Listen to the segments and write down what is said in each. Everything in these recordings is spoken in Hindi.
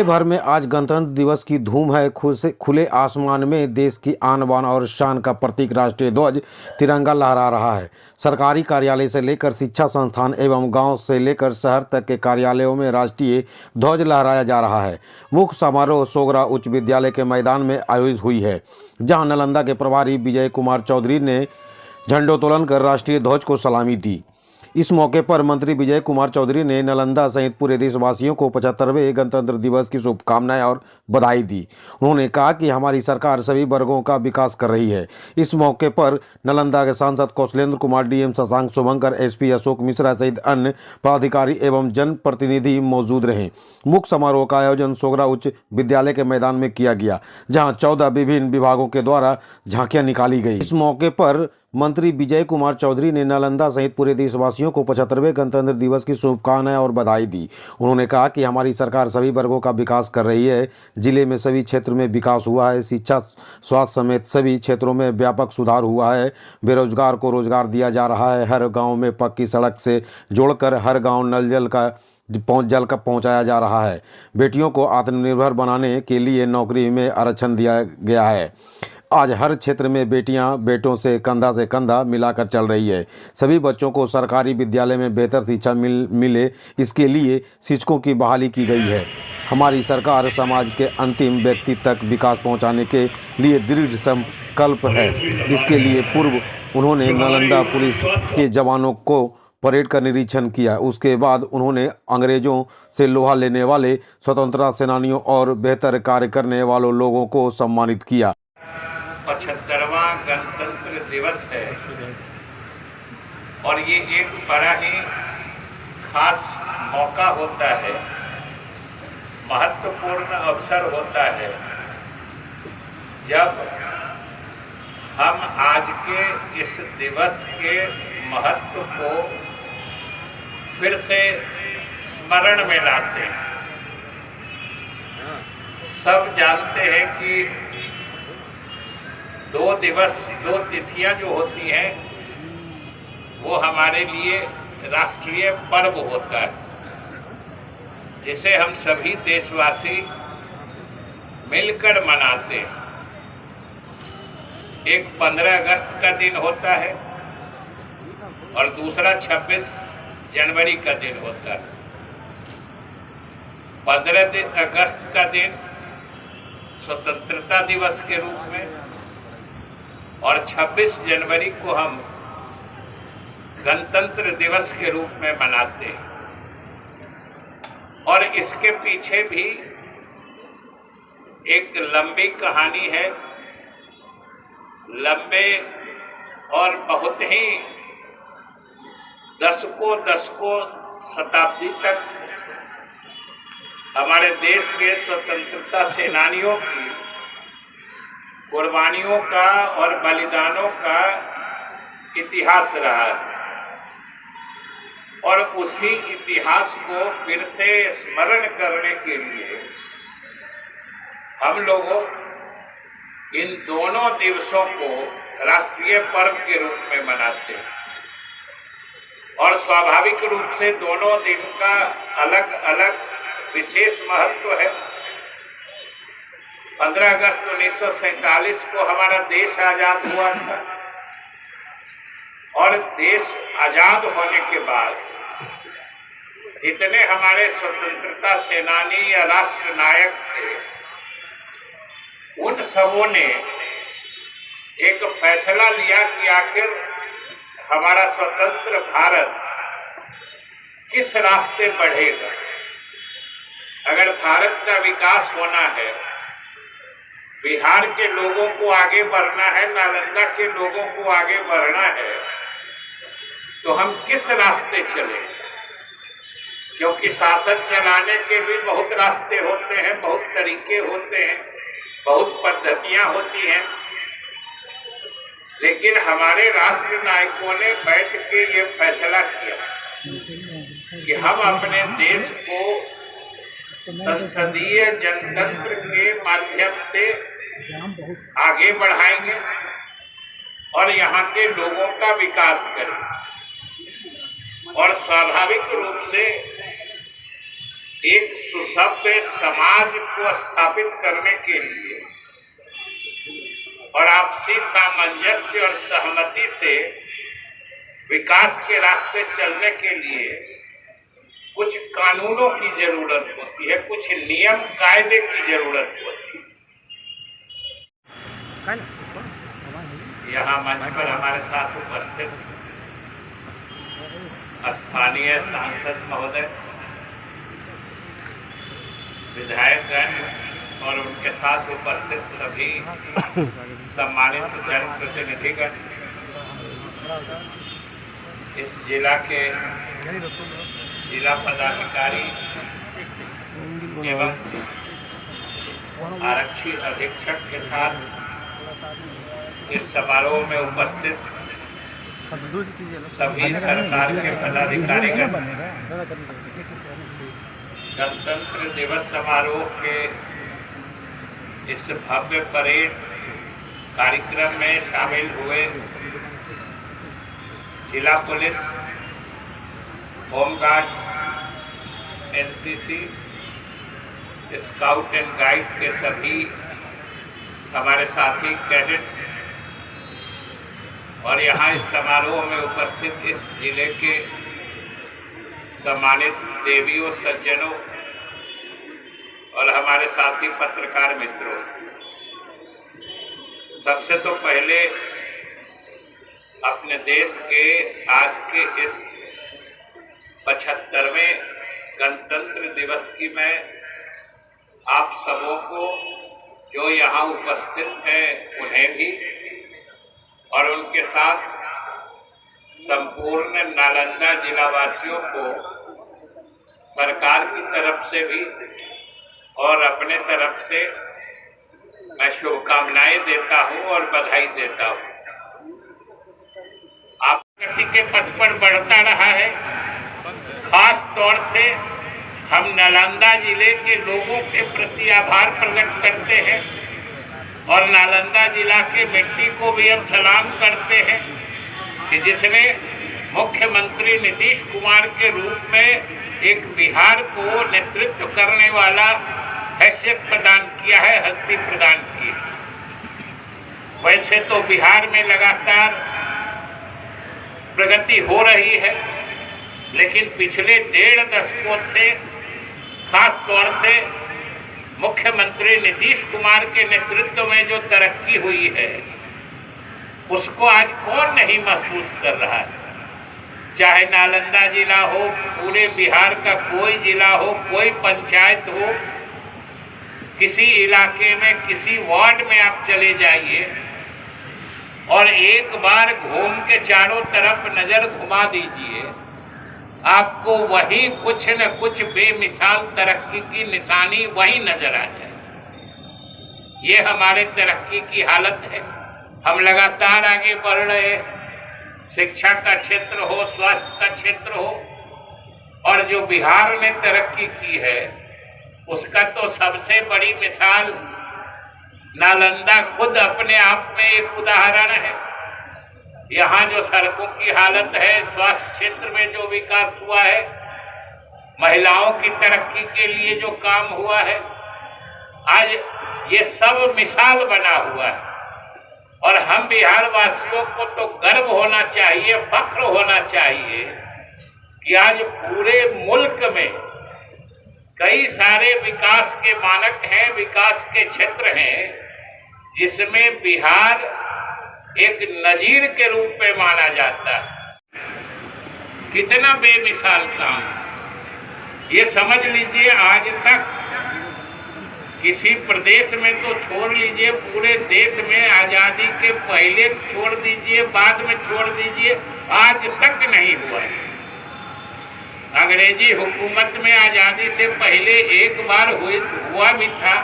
जिले भर में आज गणतंत्र दिवस की धूम है। खुले आसमान में देश की आन बान और शान का प्रतीक राष्ट्रीय ध्वज तिरंगा लहरा रहा है। सरकारी कार्यालय से लेकर शिक्षा संस्थान एवं गांव से लेकर शहर तक के कार्यालयों में राष्ट्रीय ध्वज लहराया जा रहा है। मुख्य समारोह सोगरा उच्च विद्यालय के मैदान में आयोजित हुई है, जहां नालंदा के प्रभारी विजय कुमार चौधरी ने झंडोत्तोलन कर राष्ट्रीय ध्वज को सलामी दी। इस मौके पर मंत्री विजय कुमार चौधरी ने नालंदा सहित पूरे देशवासियों को 75वें गणतंत्र दिवस की शुभकामनाएं और बधाई दी। उन्होंने कहा कि हमारी सरकार सभी वर्गों का विकास कर रही है। इस मौके पर नालंदा के सांसद कौशलेंद्र कुमार, डीएम शशांक शुभंकर, एसपी अशोक मिश्रा सहित अन्य पदाधिकारी एवं जनप्रतिनिधि मौजूद रहे। मुख्य समारोह का आयोजन सोगरा उच्च विद्यालय के मैदान में किया गया, जहाँ 14 विभिन्न विभागों के द्वारा झांकियां निकाली गई। इस मौके पर मंत्री विजय कुमार चौधरी ने नालंदा सहित पूरे देशवासियों को 75वें गणतंत्र दिवस की शुभकामनाएं और बधाई दी। उन्होंने कहा कि हमारी सरकार सभी वर्गों का विकास कर रही है। जिले में सभी क्षेत्र में विकास हुआ है। शिक्षा, स्वास्थ्य समेत सभी क्षेत्रों में व्यापक सुधार हुआ है। बेरोजगार को रोजगार दिया जा रहा है। हर गाँव में पक्की सड़क से जोड़कर हर गाँव नल जल का पहुंचाया जा रहा है। बेटियों को आत्मनिर्भर बनाने के लिए नौकरी में आरक्षण दिया गया है। आज हर क्षेत्र में बेटियां बेटों से कंधा मिलाकर चल रही है। सभी बच्चों को सरकारी विद्यालय में बेहतर शिक्षा मिले, इसके लिए शिक्षकों की बहाली की गई है। हमारी सरकार समाज के अंतिम व्यक्ति तक विकास पहुंचाने के लिए दृढ़ संकल्प है। इसके लिए पूर्व उन्होंने नालंदा पुलिस के जवानों को परेड का निरीक्षण किया। उसके बाद उन्होंने अंग्रेजों से लोहा लेने वाले स्वतंत्रता सेनानियों और बेहतर कार्य करने वालों लोगों को सम्मानित किया। 75वां गणतंत्र दिवस है और ये एक बड़ा ही खास मौका होता है, महत्वपूर्ण अवसर होता है, जब हम आज के इस दिवस के महत्व को फिर से स्मरण में लाते हैं। सब जानते हैं कि दो तिथियां जो होती हैं वो हमारे लिए राष्ट्रीय पर्व होता है, जिसे हम सभी देशवासी मिलकर मनाते हैं। एक 15 अगस्त का दिन होता है और दूसरा 26 जनवरी का दिन होता है। 15 अगस्त का दिन स्वतंत्रता दिवस के रूप में और 26 जनवरी को हम गणतंत्र दिवस के रूप में मनाते हैं। और इसके पीछे भी एक लंबी कहानी है। लंबे और बहुत ही दशकों शताब्दी तक हमारे देश के स्वतंत्रता सेनानियों की कुर्बानियों का और बलिदानों का इतिहास रहा है। और उसी इतिहास को फिर से स्मरण करने के लिए हम लोगों इन दोनों दिवसों को राष्ट्रीय पर्व के रूप में मनाते हैं। और स्वाभाविक रूप से दोनों दिन का अलग अलग विशेष महत्व है। 15 अगस्त 1947 को हमारा देश आजाद हुआ था और देश आजाद होने के बाद जितने हमारे स्वतंत्रता सेनानी या राष्ट्र नायक थे, उन सबों ने एक फैसला लिया कि आखिर हमारा स्वतंत्र भारत किस रास्ते बढ़ेगा। अगर भारत का विकास होना है, बिहार के लोगों को आगे बढ़ना है, नालंदा के लोगों को आगे बढ़ना है, तो हम किस रास्ते चलें? क्योंकि शासन चलाने के भी बहुत रास्ते होते हैं, बहुत तरीके होते हैं, बहुत पद्धतियां होती हैं। लेकिन हमारे राष्ट्र नायकों ने बैठ के ये फैसला किया कि हम अपने देश को संसदीय जनतंत्र के माध्यम से आगे बढ़ाएंगे और यहाँ के लोगों का विकास करेंगे। और स्वाभाविक रूप से एक सुसभ्य समाज को स्थापित करने के लिए और आपसी सामंजस्य और सहमति से विकास के रास्ते चलने के लिए कुछ कानूनों की जरूरत होती है, कुछ नियम कायदे की जरूरत होती है। यहाँ मंच पर हमारे साथ उपस्थित स्थानीय सांसद महोदय, विधायकगण और उनके साथ उपस्थित सभी सम्मानित जनप्रतिनिधिगण, इस जिला के जिला पदाधिकारी एवं आरक्षी अधीक्षक के साथ इस समारोह में उपस्थित सभी सरकार के पदाधिकारीगण, गणतंत्र दिवस समारोह के इस भव्य परेड कार्यक्रम में शामिल हुए जिला police, home guard, NCC, scout and guide के सभी हमारे साथी कैडेट्स और यहाँ इस समारोह में उपस्थित इस जिले के सम्मानित देवियों, सज्जनों और हमारे साथी पत्रकार मित्रों, सबसे तो पहले अपने देश के आज के इस 75वें गणतंत्र दिवस की मैं आप सबों को जो यहाँ उपस्थित हैं उन्हें भी और उनके साथ संपूर्ण नालंदा जिलावासियों को सरकार की तरफ से भी और अपने तरफ से मैं शुभकामनाएं देता हूं और बधाई देता हूं। आप प्रगति के पथ पर बढ़ता रहा है। खास तौर से हम नालंदा जिले के लोगों के प्रति आभार प्रकट करते हैं और नालंदा जिला के मिट्टी को भी हम सलाम करते हैं कि जिसने मुख्यमंत्री नीतीश कुमार के रूप में एक बिहार को नेतृत्व करने वाला हैसियत प्रदान किया है, हस्ती प्रदान की है। वैसे तो बिहार में लगातार प्रगति हो रही है, लेकिन पिछले 1.5 दशकों से खास तौर से मुख्यमंत्री नीतीश कुमार के नेतृत्व में जो तरक्की हुई है उसको आज कौन नहीं महसूस कर रहा है। चाहे नालंदा जिला हो, पूरे बिहार का कोई जिला हो, कोई पंचायत हो, किसी इलाके में, किसी वार्ड में आप चले जाइए और एक बार घूम के चारों तरफ नजर घुमा दीजिए, आपको वही कुछ न कुछ बेमिसाल तरक्की की निशानी वही नजर आ जाए। ये हमारे तरक्की की हालत है। हम लगातार आगे बढ़ रहे हैं। शिक्षा का क्षेत्र हो, स्वास्थ्य का क्षेत्र हो, और जो बिहार ने तरक्की की है उसका तो सबसे बड़ी मिसाल नालंदा खुद अपने आप में एक उदाहरण है। यहाँ जो सड़कों की हालत है, स्वास्थ्य क्षेत्र में जो विकास हुआ है, महिलाओं की तरक्की के लिए जो काम हुआ है, आज ये सब मिसाल बना हुआ है। और हम बिहार वासियों को तो गर्व होना चाहिए, फख्र होना चाहिए कि आज पूरे मुल्क में कई सारे विकास के मानक हैं, विकास के क्षेत्र हैं, जिसमें बिहार एक नजीर के रूप में माना जाता है। कितना बेमिसाल काम। ये समझ लीजिए, आज तक किसी प्रदेश में तो छोड़ लीजिए, पूरे देश में आजादी के पहले छोड़ दीजिए, बाद में छोड़ दीजिए, आज तक नहीं हुआ है। अंग्रेजी हुकूमत में आजादी से पहले एक बार हुआ भी था,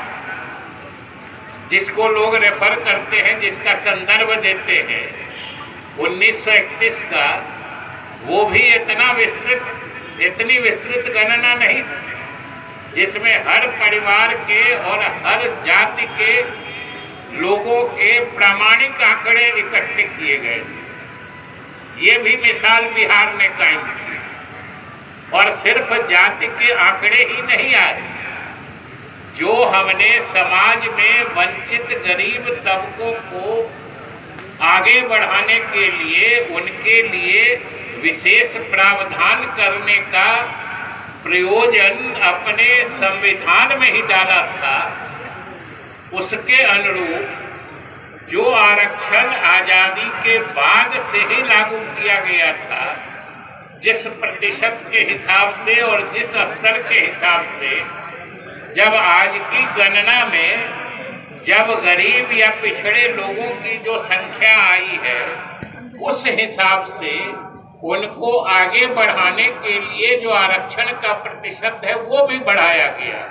जिसको लोग रेफर करते हैं, जिसका संदर्भ देते हैं 1931 का, वो भी इतनी विस्तृत गणना नहीं थी, जिसमें हर परिवार के और हर जाति के लोगों के प्रामाणिक आंकड़े इकट्ठे किए गए। ये भी मिसाल बिहार ने कायम की। और सिर्फ जाति के आंकड़े ही नहीं आए, जो हमने समाज में वंचित गरीब तबकों को आगे बढ़ाने के लिए, उनके लिए विशेष प्रावधान करने का प्रयोजन अपने संविधान में ही डाला था, उसके अनुरूप जो आरक्षण आजादी के बाद से ही लागू किया गया था, जिस प्रतिशत के हिसाब से और जिस स्तर के हिसाब से जब आज की गणना में जब गरीब या पिछड़े लोगों की जो संख्या आई है, उस हिसाब से उनको आगे बढ़ाने के लिए जो आरक्षण का प्रतिशत है वो भी बढ़ाया गया।